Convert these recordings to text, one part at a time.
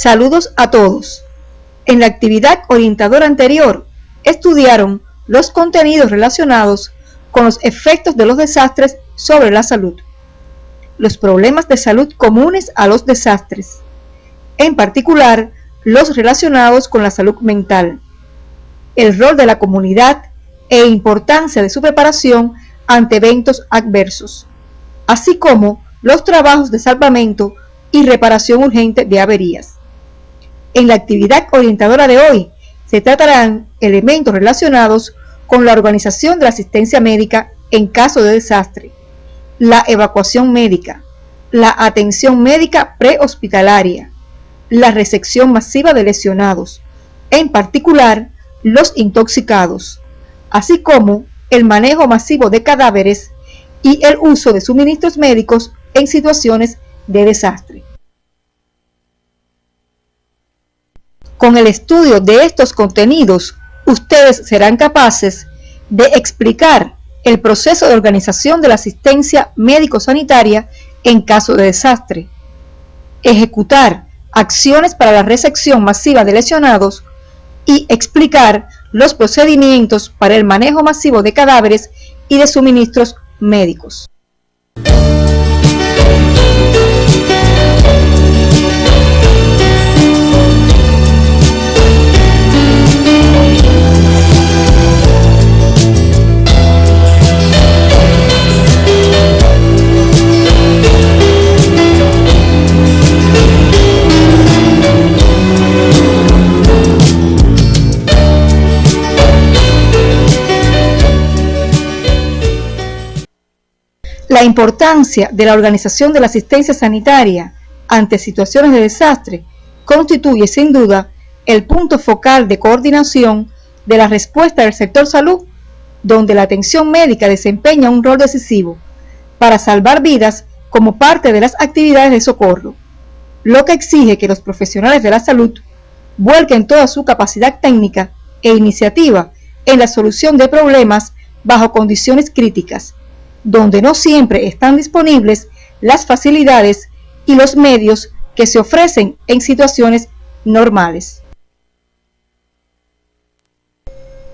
Saludos a todos. En la actividad orientadora anterior, estudiaron los contenidos relacionados con los efectos de los desastres sobre la salud, los problemas de salud comunes a los desastres, en particular los relacionados con la salud mental, el rol de la comunidad e importancia de su preparación ante eventos adversos, así como los trabajos de salvamento y reparación urgente de averías. En la actividad orientadora de hoy se tratarán elementos relacionados con la organización de la asistencia médica en caso de desastre, la evacuación médica, la atención médica prehospitalaria, la resección masiva de lesionados, en particular los intoxicados, así como el manejo masivo de cadáveres y el uso de suministros médicos en situaciones de desastre. Con el estudio de estos contenidos, ustedes serán capaces de explicar el proceso de organización de la asistencia médico-sanitaria en caso de desastre, ejecutar acciones para la resección masiva de lesionados y explicar los procedimientos para el manejo masivo de cadáveres y de suministros médicos. La importancia de la organización de la asistencia sanitaria ante situaciones de desastre constituye sin duda el punto focal de coordinación de la respuesta del sector salud, donde la atención médica desempeña un rol decisivo para salvar vidas como parte de las actividades de socorro, lo que exige que los profesionales de la salud vuelquen toda su capacidad técnica e iniciativa en la solución de problemas bajo condiciones críticas, donde no siempre están disponibles las facilidades y los medios que se ofrecen en situaciones normales.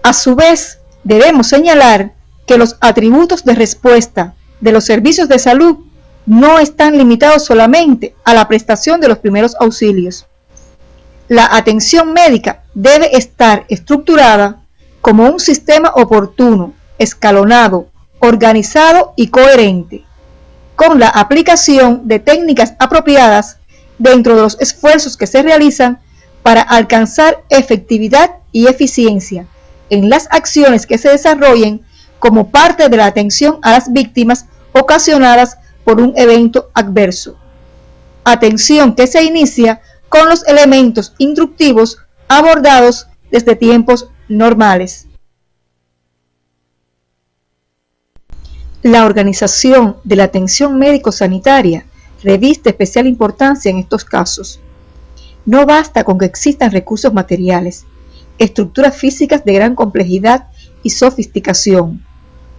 A su vez, debemos señalar que los atributos de respuesta de los servicios de salud no están limitados solamente a la prestación de los primeros auxilios. La atención médica debe estar estructurada como un sistema oportuno, escalonado, organizado y coherente, con la aplicación de técnicas apropiadas dentro de los esfuerzos que se realizan para alcanzar efectividad y eficiencia en las acciones que se desarrollen como parte de la atención a las víctimas ocasionadas por un evento adverso. Atención que se inicia con los elementos instructivos abordados desde tiempos normales. La organización de la atención médico-sanitaria reviste especial importancia en estos casos. No basta con que existan recursos materiales, estructuras físicas de gran complejidad y sofisticación,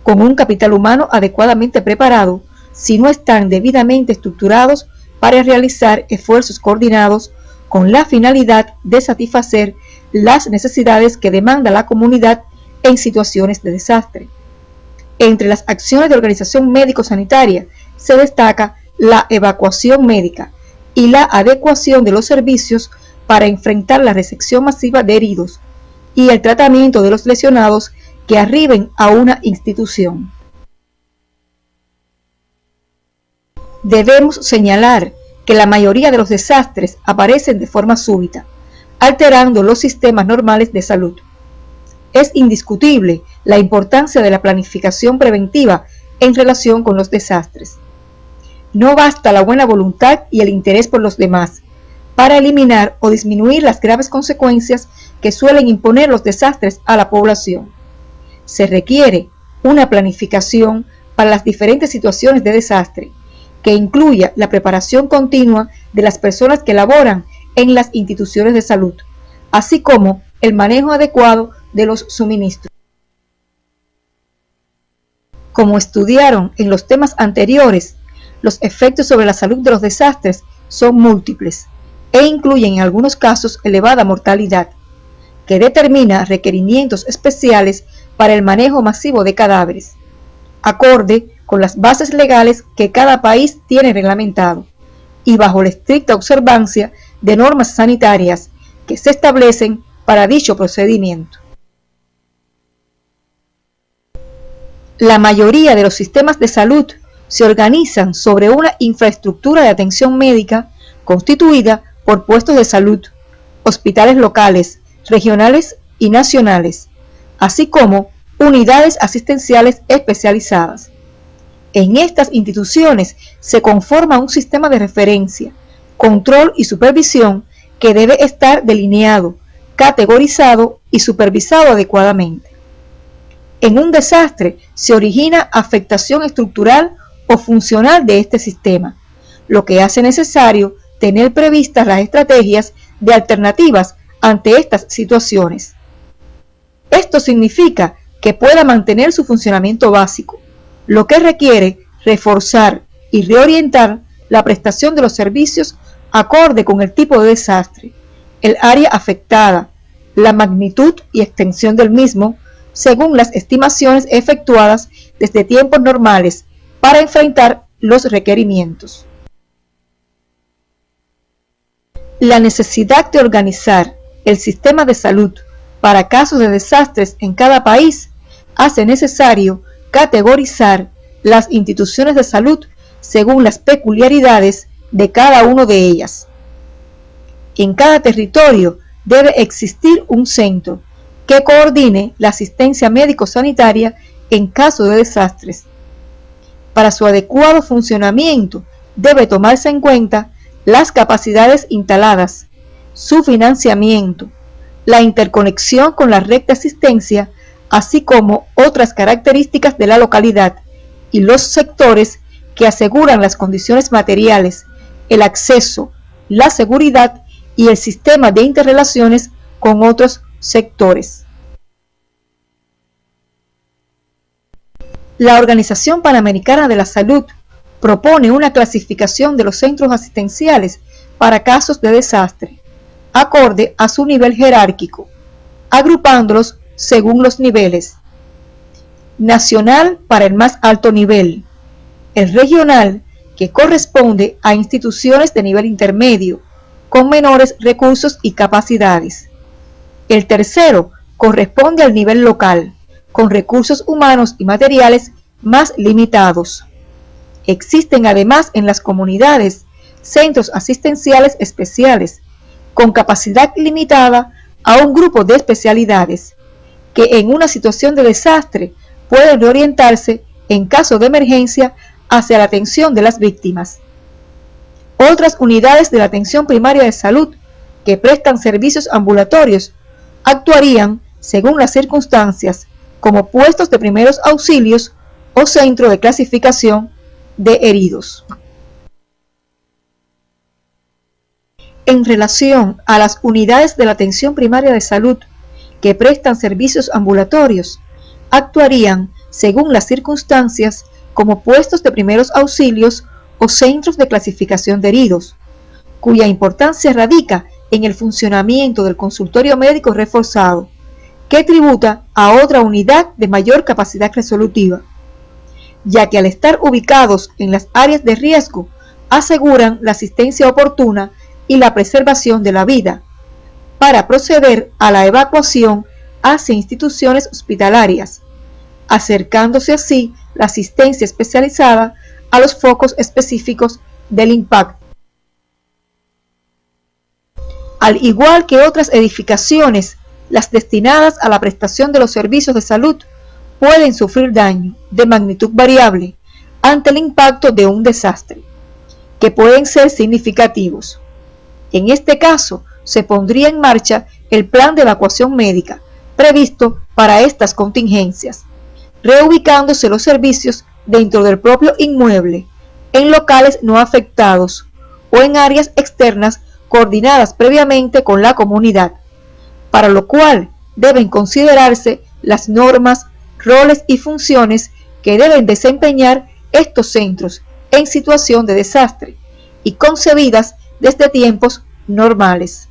con un capital humano adecuadamente preparado, si no están debidamente estructurados para realizar esfuerzos coordinados con la finalidad de satisfacer las necesidades que demanda la comunidad en situaciones de desastre. Entre las acciones de organización médico-sanitaria se destaca la evacuación médica y la adecuación de los servicios para enfrentar la resección masiva de heridos y el tratamiento de los lesionados que arriben a una institución. Debemos señalar que la mayoría de los desastres aparecen de forma súbita, alterando los sistemas normales de salud. Es indiscutible la importancia de la planificación preventiva en relación con los desastres. No basta la buena voluntad y el interés por los demás para eliminar o disminuir las graves consecuencias que suelen imponer los desastres a la población. Se requiere una planificación para las diferentes situaciones de desastre, que incluya la preparación continua de las personas que laboran en las instituciones de salud, así como el manejo adecuado de los suministros. Como estudiaron en los temas anteriores, los efectos sobre la salud de los desastres son múltiples e incluyen en algunos casos elevada mortalidad, que determina requerimientos especiales para el manejo masivo de cadáveres, acorde con las bases legales que cada país tiene reglamentado y bajo la estricta observancia de normas sanitarias que se establecen para dicho procedimiento. La mayoría de los sistemas de salud se organizan sobre una infraestructura de atención médica constituida por puestos de salud, hospitales locales, regionales y nacionales, así como unidades asistenciales especializadas. En estas instituciones se conforma un sistema de referencia, control y supervisión que debe estar delineado, categorizado y supervisado adecuadamente. En un desastre se origina afectación estructural o funcional de este sistema, lo que hace necesario tener previstas las estrategias de alternativas ante estas situaciones. Esto significa que pueda mantener su funcionamiento básico, lo que requiere reforzar y reorientar la prestación de los servicios acorde con el tipo de desastre, el área afectada, la magnitud y extensión del mismo, según las estimaciones efectuadas desde tiempos normales para enfrentar los requerimientos. La necesidad de organizar el sistema de salud para casos de desastres en cada país hace necesario categorizar las instituciones de salud según las peculiaridades de cada una de ellas. En cada territorio debe existir un centro que coordine la asistencia médico-sanitaria en caso de desastres. Para su adecuado funcionamiento debe tomarse en cuenta las capacidades instaladas, su financiamiento, la interconexión con la red de asistencia, así como otras características de la localidad y los sectores que aseguran las condiciones materiales, el acceso, la seguridad y el sistema de interrelaciones con otros sectores. La Organización Panamericana de la Salud propone una clasificación de los centros asistenciales para casos de desastre, acorde a su nivel jerárquico, agrupándolos según los niveles: nacional para el más alto nivel, el regional, que corresponde a instituciones de nivel intermedio, con menores recursos y capacidades. El tercero corresponde al nivel local, con recursos humanos y materiales más limitados. Existen además en las comunidades centros asistenciales especiales, con capacidad limitada a un grupo de especialidades, que en una situación de desastre pueden reorientarse en caso de emergencia hacia la atención de las víctimas. Otras unidades de la atención primaria de salud que prestan servicios ambulatorios actuarían, según las circunstancias, como puestos de primeros auxilios o centro de clasificación de heridos. En relación a las unidades de la atención primaria de salud que prestan servicios ambulatorios, actuarían, según las circunstancias, como puestos de primeros auxilios o centros de clasificación de heridos, cuya importancia radica en el funcionamiento del consultorio médico reforzado, que tributa a otra unidad de mayor capacidad resolutiva, ya que al estar ubicados en las áreas de riesgo, aseguran la asistencia oportuna y la preservación de la vida, para proceder a la evacuación hacia instituciones hospitalarias, acercándose así la asistencia especializada a los focos específicos del impacto. Al igual que otras edificaciones, las destinadas a la prestación de los servicios de salud pueden sufrir daño de magnitud variable ante el impacto de un desastre, que pueden ser significativos. En este caso, se pondría en marcha el plan de evacuación médica previsto para estas contingencias, reubicándose los servicios dentro del propio inmueble, en locales no afectados o en áreas externas coordinadas previamente con la comunidad, para lo cual deben considerarse las normas, roles y funciones que deben desempeñar estos centros en situación de desastre y concebidas desde tiempos normales.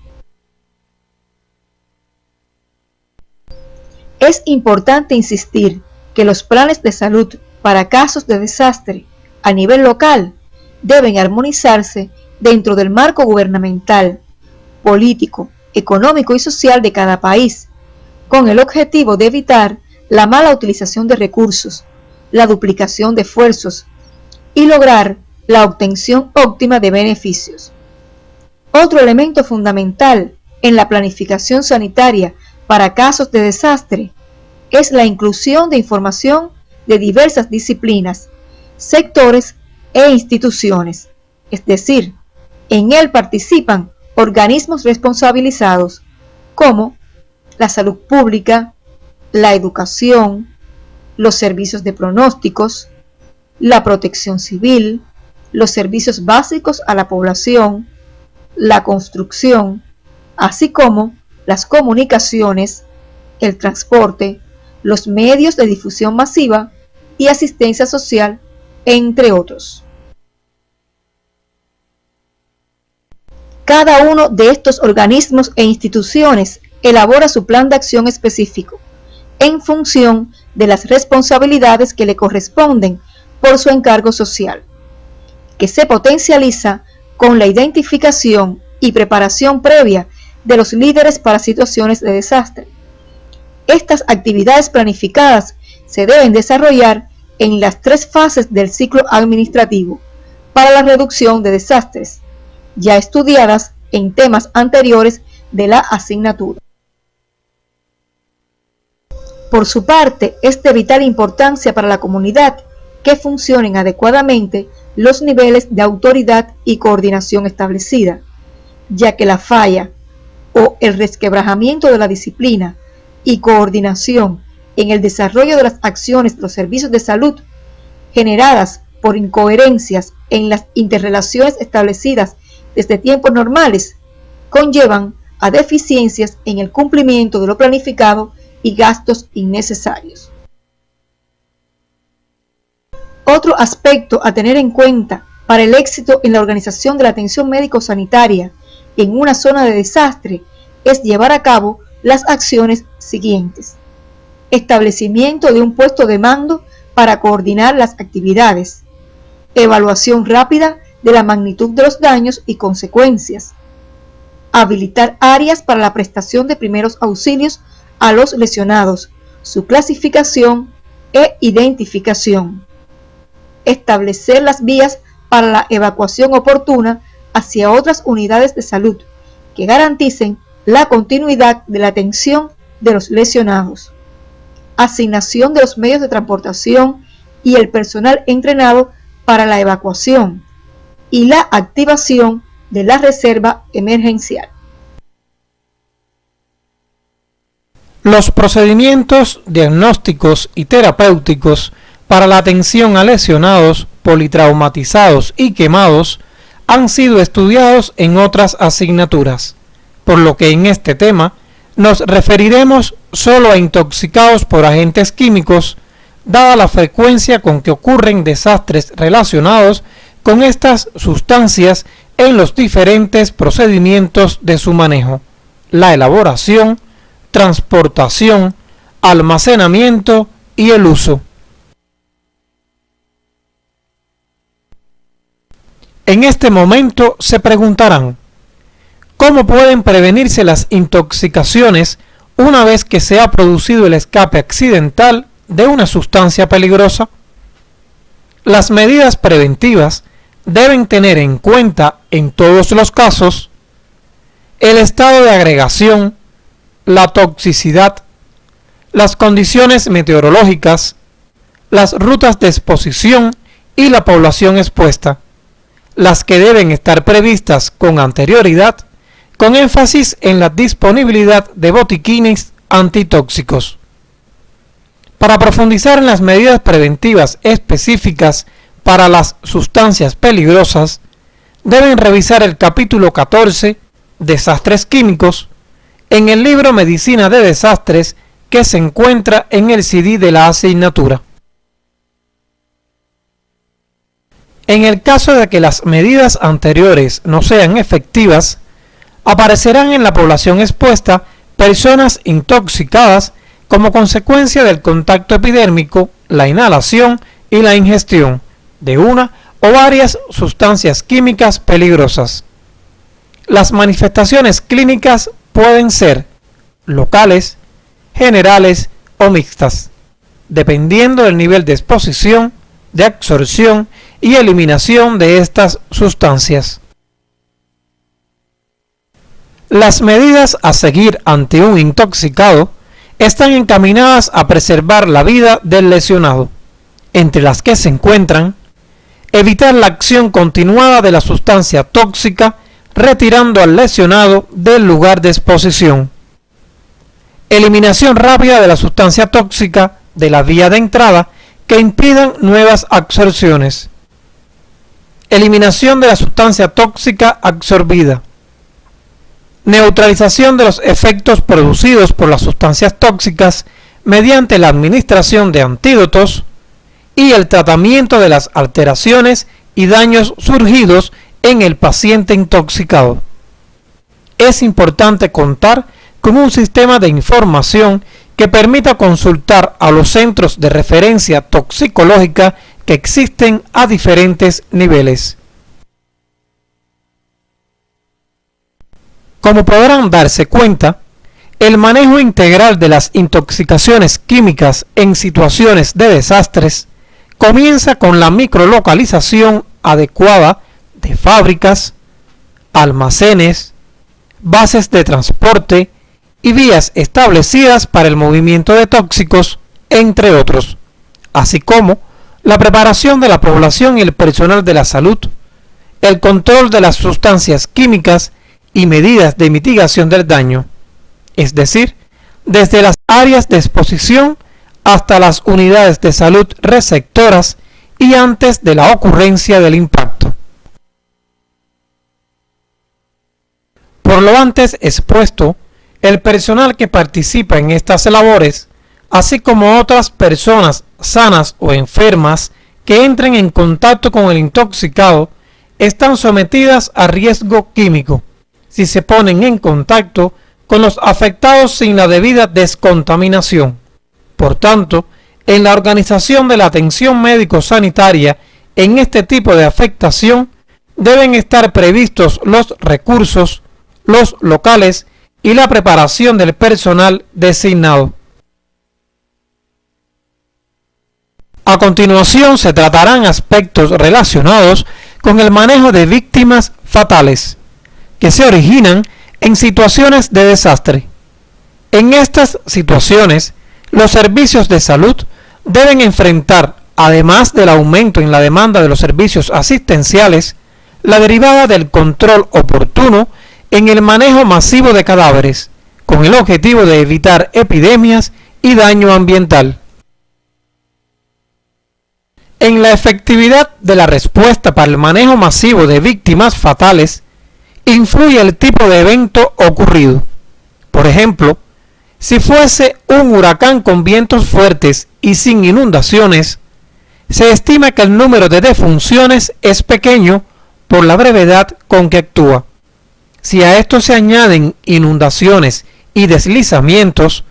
Es importante insistir que los planes de salud para casos de desastre a nivel local deben armonizarse dentro del marco gubernamental, político, económico y social de cada país, con el objetivo de evitar la mala utilización de recursos, la duplicación de esfuerzos y lograr la obtención óptima de beneficios. Otro elemento fundamental en la planificación sanitaria para casos de desastre es la inclusión de información de diversas disciplinas, sectores e instituciones, es decir, en él participan organismos responsabilizados como la salud pública, la educación, los servicios de pronósticos, la protección civil, los servicios básicos a la población, la construcción, así como las comunicaciones, el transporte, los medios de difusión masiva y asistencia social, entre otros. Cada uno de estos organismos e instituciones elabora su plan de acción específico en función de las responsabilidades que le corresponden por su encargo social, que se potencializa con la identificación y preparación previa de los líderes para situaciones de desastre. Estas actividades planificadas se deben desarrollar en las 3 fases del ciclo administrativo para la reducción de desastres, ya estudiadas en temas anteriores de la asignatura. Por su parte, es de vital importancia para la comunidad que funcionen adecuadamente los niveles de autoridad y coordinación establecida, ya que la falla o el resquebrajamiento de la disciplina y coordinación en el desarrollo de las acciones de los servicios de salud generadas por incoherencias en las interrelaciones establecidas desde tiempos normales conllevan a deficiencias en el cumplimiento de lo planificado y gastos innecesarios. Otro aspecto a tener en cuenta para el éxito en la organización de la atención médico-sanitaria en una zona de desastre es llevar a cabo las acciones siguientes: establecimiento de un puesto de mando para coordinar las actividades, evaluación rápida de la magnitud de los daños y consecuencias, habilitar áreas para la prestación de primeros auxilios a los lesionados, su clasificación e identificación, establecer las vías para la evacuación oportuna hacia otras unidades de salud que garanticen la continuidad de la atención de los lesionados, asignación de los medios de transportación y el personal entrenado para la evacuación y la activación de la reserva emergencial. Los procedimientos diagnósticos y terapéuticos para la atención a lesionados, politraumatizados y quemados han sido estudiados en otras asignaturas, por lo que en este tema nos referiremos solo a intoxicados por agentes químicos, dada la frecuencia con que ocurren desastres relacionados con estas sustancias en los diferentes procedimientos de su manejo, la elaboración, transportación, almacenamiento y el uso. En este momento se preguntarán, ¿cómo pueden prevenirse las intoxicaciones una vez que se ha producido el escape accidental de una sustancia peligrosa? Las medidas preventivas deben tener en cuenta en todos los casos el estado de agregación, la toxicidad, las condiciones meteorológicas, las rutas de exposición y la población expuesta, las que deben estar previstas con anterioridad, con énfasis en la disponibilidad de botiquines antitóxicos. Para profundizar en las medidas preventivas específicas para las sustancias peligrosas, deben revisar el capítulo 14, Desastres Químicos, en el libro Medicina de Desastres que se encuentra en el CD de la asignatura. En el caso de que las medidas anteriores no sean efectivas, aparecerán en la población expuesta personas intoxicadas como consecuencia del contacto epidérmico, la inhalación y la ingestión de una o varias sustancias químicas peligrosas. Las manifestaciones clínicas pueden ser locales, generales o mixtas, dependiendo del nivel de exposición, de absorción y eliminación de estas sustancias. Las medidas a seguir ante un intoxicado están encaminadas a preservar la vida del lesionado, entre las que se encuentran evitar la acción continuada de la sustancia tóxica retirando al lesionado del lugar de exposición, eliminación rápida de la sustancia tóxica de la vía de entrada que impidan nuevas absorciones, eliminación de la sustancia tóxica absorbida, neutralización de los efectos producidos por las sustancias tóxicas mediante la administración de antídotos y el tratamiento de las alteraciones y daños surgidos en el paciente intoxicado. Es importante contar con un sistema de información que permita consultar a los centros de referencia toxicológica que existen a diferentes niveles. Como podrán darse cuenta, el manejo integral de las intoxicaciones químicas en situaciones de desastres comienza con la microlocalización adecuada de fábricas, almacenes, bases de transporte y vías establecidas para el movimiento de tóxicos, entre otros, así como la preparación de la población y el personal de la salud, el control de las sustancias químicas y medidas de mitigación del daño, es decir, desde las áreas de exposición hasta las unidades de salud receptoras y antes de la ocurrencia del impacto. Por lo antes expuesto, el personal que participa en estas labores, así como otras personas sanas o enfermas que entren en contacto con el intoxicado, están sometidas a riesgo químico si se ponen en contacto con los afectados sin la debida descontaminación. Por tanto, en la organización de la atención médico-sanitaria en este tipo de afectación deben estar previstos los recursos, los locales y la preparación del personal designado. A continuación se tratarán aspectos relacionados con el manejo de víctimas fatales que se originan en situaciones de desastre. En estas situaciones, los servicios de salud deben enfrentar, además del aumento en la demanda de los servicios asistenciales, la derivada del control oportuno en el manejo masivo de cadáveres, con el objetivo de evitar epidemias y daño ambiental. En la efectividad de la respuesta para el manejo masivo de víctimas fatales, influye el tipo de evento ocurrido. Por ejemplo, si fuese un huracán con vientos fuertes y sin inundaciones, se estima que el número de defunciones es pequeño por la brevedad con que actúa. Si a esto se añaden inundaciones y deslizamientos,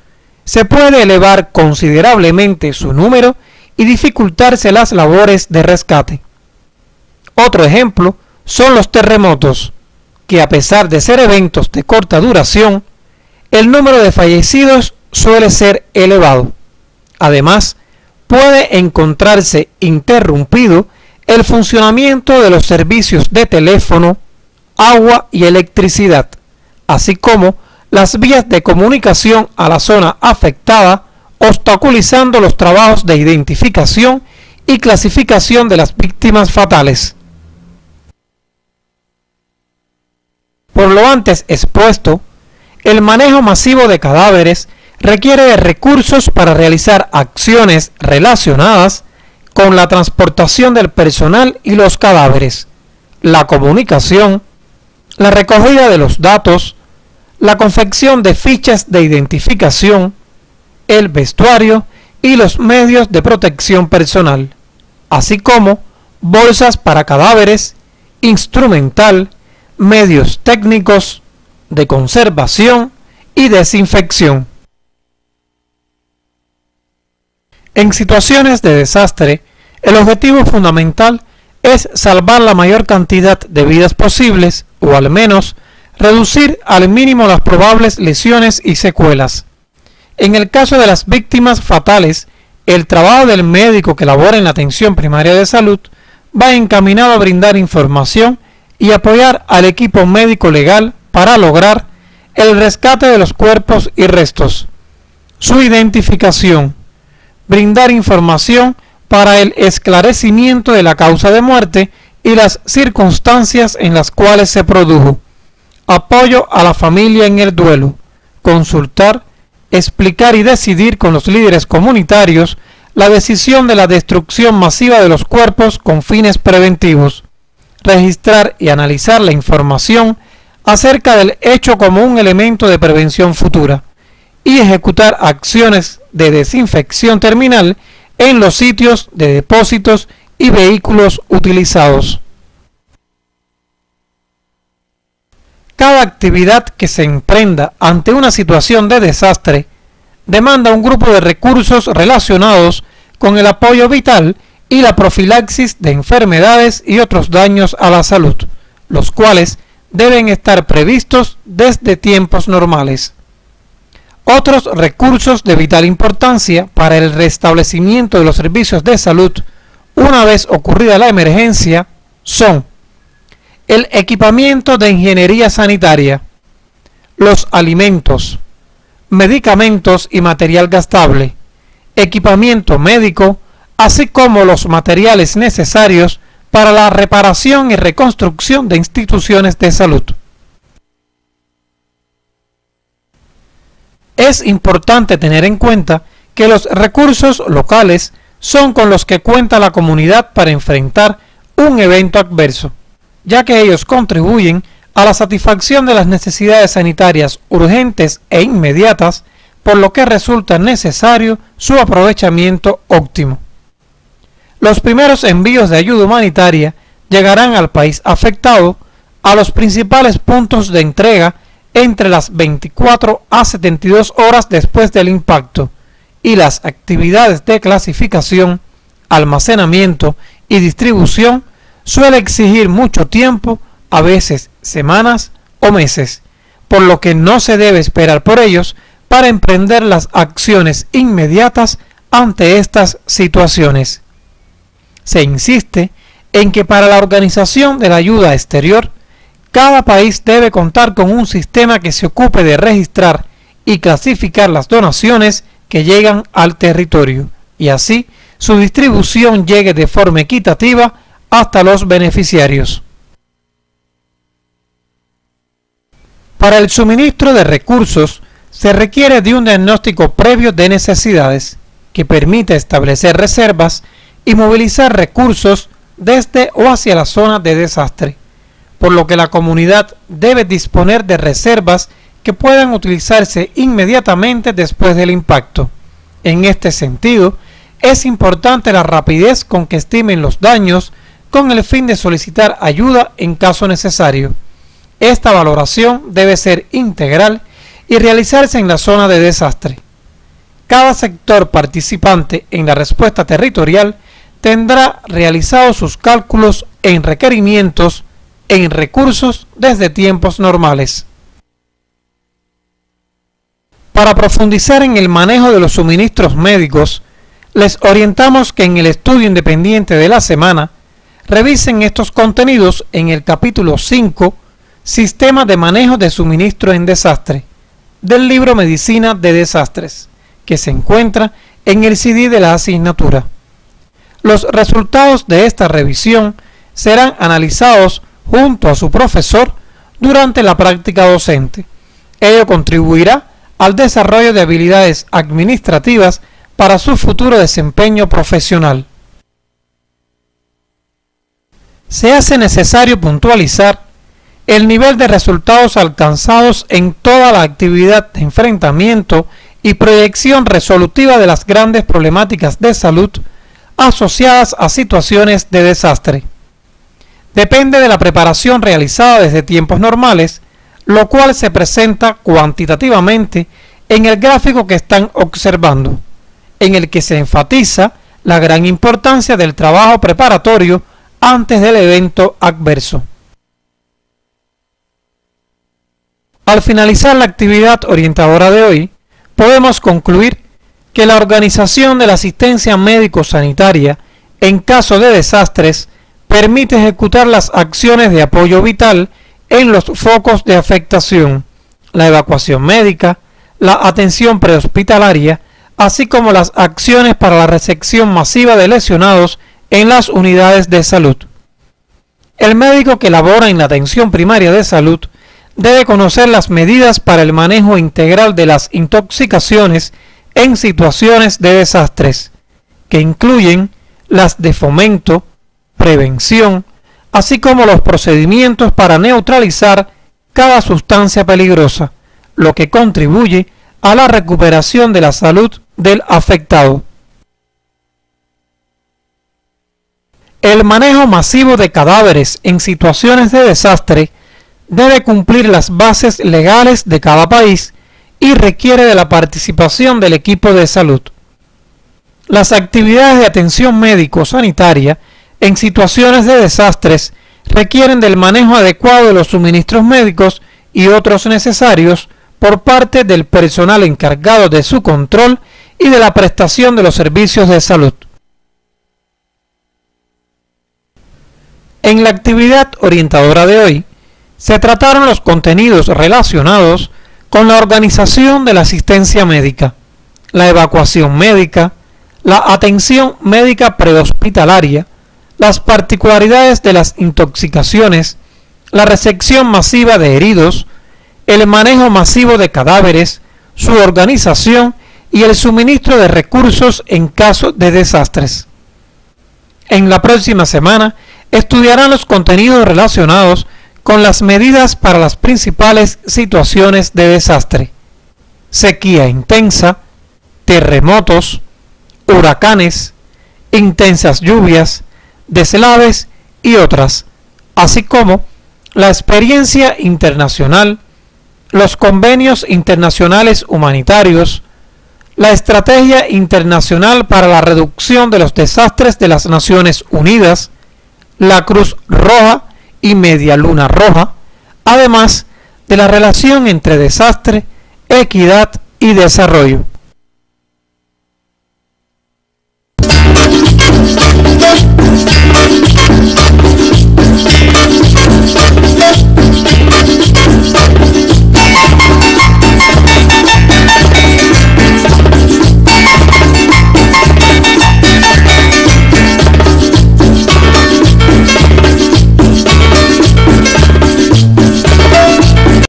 se puede elevar considerablemente su número y dificultarse las labores de rescate. Otro ejemplo son los terremotos, que a pesar de ser eventos de corta duración, el número de fallecidos suele ser elevado. Además, puede encontrarse interrumpido el funcionamiento de los servicios de teléfono, agua y electricidad, así como las vías de comunicación a la zona afectada, obstaculizando los trabajos de identificación y clasificación de las víctimas fatales. Por lo antes expuesto, el manejo masivo de cadáveres requiere de recursos para realizar acciones relacionadas con la transportación del personal y los cadáveres, la comunicación, la recogida de los datos, la confección de fichas de identificación, el vestuario y los medios de protección personal, así como bolsas para cadáveres, instrumental, medios técnicos, de conservación y desinfección. En situaciones de desastre, el objetivo fundamental es salvar la mayor cantidad de vidas posibles, o al menos reducir al mínimo las probables lesiones y secuelas. En el caso de las víctimas fatales, el trabajo del médico que labora en la atención primaria de salud va encaminado a brindar información y apoyar al equipo médico legal para lograr el rescate de los cuerpos y restos, su identificación, brindar información para el esclarecimiento de la causa de muerte y las circunstancias en las cuales se produjo, apoyo a la familia en el duelo, consultar, explicar y decidir con los líderes comunitarios la decisión de la destrucción masiva de los cuerpos con fines preventivos, registrar y analizar la información acerca del hecho como un elemento de prevención futura y ejecutar acciones de desinfección terminal en los sitios de depósitos y vehículos utilizados. Cada actividad que se emprenda ante una situación de desastre demanda un grupo de recursos relacionados con el apoyo vital y la profilaxis de enfermedades y otros daños a la salud, los cuales deben estar previstos desde tiempos normales. Otros recursos de vital importancia para el restablecimiento de los servicios de salud una vez ocurrida la emergencia son el equipamiento de ingeniería sanitaria, los alimentos, medicamentos y material gastable, equipamiento médico, así como los materiales necesarios para la reparación y reconstrucción de instituciones de salud. Es importante tener en cuenta que los recursos locales son con los que cuenta la comunidad para enfrentar un evento adverso, ya que ellos contribuyen a la satisfacción de las necesidades sanitarias urgentes e inmediatas, por lo que resulta necesario su aprovechamiento óptimo. Los primeros envíos de ayuda humanitaria llegarán al país afectado a los principales puntos de entrega entre las 24 a 72 horas después del impacto, y las actividades de clasificación, almacenamiento y distribución suele exigir mucho tiempo, a veces semanas o meses, por lo que no se debe esperar por ellos para emprender las acciones inmediatas ante estas situaciones. Se insiste en que para la organización de la ayuda exterior, cada país debe contar con un sistema que se ocupe de registrar y clasificar las donaciones que llegan al territorio, y así su distribución llegue de forma equitativa hasta los beneficiarios. Para el suministro de recursos se requiere de un diagnóstico previo de necesidades que permite establecer reservas y movilizar recursos desde o hacia la zona de desastre, por lo que la comunidad debe disponer de reservas que puedan utilizarse inmediatamente después del impacto. En este sentido, es importante la rapidez con que estimen los daños con el fin de solicitar ayuda en caso necesario. Esta valoración debe ser integral y realizarse en la zona de desastre. Cada sector participante en la respuesta territorial tendrá realizados sus cálculos en requerimientos en recursos desde tiempos normales. Para profundizar en el manejo de los suministros médicos, les orientamos que en el estudio independiente de la semana revisen estos contenidos en el capítulo 5, Sistema de manejo de suministro en desastre, del libro Medicina de Desastres, que se encuentra en el CD de la asignatura. Los resultados de esta revisión serán analizados junto a su profesor durante la práctica docente. Ello contribuirá al desarrollo de habilidades administrativas para su futuro desempeño profesional. Se hace necesario puntualizar el nivel de resultados alcanzados en toda la actividad de enfrentamiento y proyección resolutiva de las grandes problemáticas de salud asociadas a situaciones de desastre. Depende de la preparación realizada desde tiempos normales, lo cual se presenta cuantitativamente en el gráfico que están observando, en el que se enfatiza la gran importancia del trabajo preparatorio antes del evento adverso. Al finalizar la actividad orientadora de hoy, podemos concluir que la organización de la asistencia médico-sanitaria en caso de desastres permite ejecutar las acciones de apoyo vital en los focos de afectación, la evacuación médica, la atención prehospitalaria, así como las acciones para la recepción masiva de lesionados en las unidades de salud. El médico que labora en la atención primaria de salud debe conocer las medidas para el manejo integral de las intoxicaciones en situaciones de desastres, que incluyen las de fomento, prevención, así como los procedimientos para neutralizar cada sustancia peligrosa, lo que contribuye a la recuperación de la salud del afectado. El manejo masivo de cadáveres en situaciones de desastre debe cumplir las bases legales de cada país y requiere de la participación del equipo de salud. Las actividades de atención médico-sanitaria en situaciones de desastres requieren del manejo adecuado de los suministros médicos y otros necesarios por parte del personal encargado de su control y de la prestación de los servicios de salud. En la actividad orientadora de hoy, se trataron los contenidos relacionados con la organización de la asistencia médica, la evacuación médica, la atención médica prehospitalaria, las particularidades de las intoxicaciones, la recepción masiva de heridos, el manejo masivo de cadáveres, su organización y el suministro de recursos en caso de desastres. En la próxima semana estudiarán los contenidos relacionados con las medidas para las principales situaciones de desastre: sequía intensa, terremotos, huracanes, intensas lluvias, deslaves y otras, así como la experiencia internacional, los convenios internacionales humanitarios, la Estrategia Internacional para la Reducción de los Desastres de las Naciones Unidas, la Cruz Roja y Media Luna Roja, además de la relación entre desastre, equidad y desarrollo.